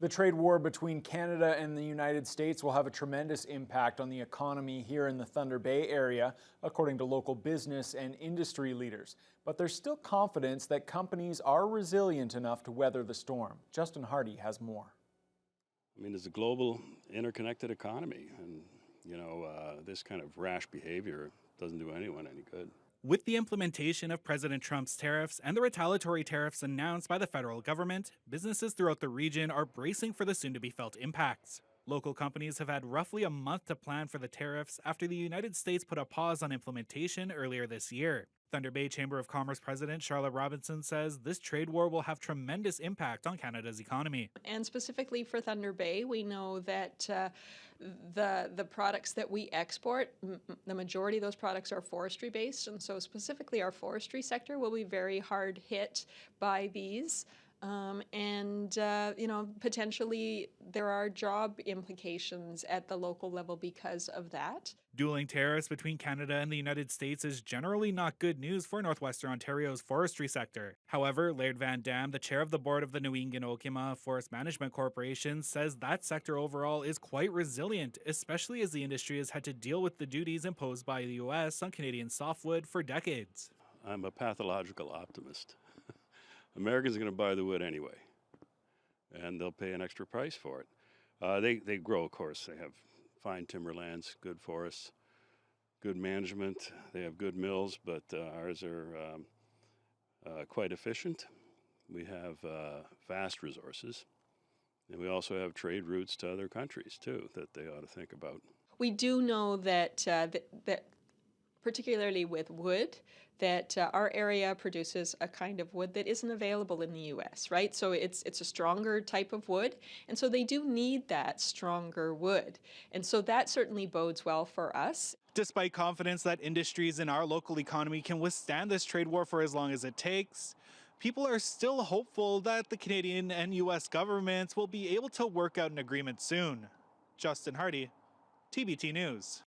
The trade war between Canada and the United States will have a tremendous impact on the economy here in the Thunder Bay area, according to local business and industry leaders. But there's still confidence that companies are resilient enough to weather the storm. Justin Hardy has more. I mean, it's a global, interconnected economy, and this kind of rash behavior doesn't do anyone any good. With the implementation of President Trump's tariffs and the retaliatory tariffs announced by the federal government, businesses throughout the region are bracing for the soon-to-be-felt impacts. Local companies have had roughly a month to plan for the tariffs after the United States put a pause on implementation earlier this year. Thunder Bay Chamber of Commerce President Charlotte Robinson says this trade war will have tremendous impact on Canada's economy. And specifically for Thunder Bay, we know that the products that we export, the majority of those products are forestry based, and so specifically our forestry sector will be very hard hit by these. Potentially there are job implications at the local level because of that. Dueling tariffs between Canada and the United States is generally not good news for Northwestern Ontario's forestry sector. However, Laird Van Dam, the chair of the board of the Nuu-Ingin-Okima Forest Management Corporation, says that sector overall is quite resilient, especially as the industry has had to deal with the duties imposed by the U.S. on Canadian softwood for decades. I'm a pathological optimist. Americans are going to buy the wood anyway, and they'll pay an extra price for it. They grow, of course. They have fine timberlands, good forests, good management. They have good mills, but ours are quite efficient. We have vast resources, and we also have trade routes to other countries, too, that they ought to think about. We do know that particularly with wood, that our area produces a kind of wood that isn't available in the U.S., right? So it's a stronger type of wood, and so they do need that stronger wood. And so that certainly bodes well for us. Despite confidence that industries in our local economy can withstand this trade war for as long as it takes, people are still hopeful that the Canadian and U.S. governments will be able to work out an agreement soon. Justin Hardy, TBT News.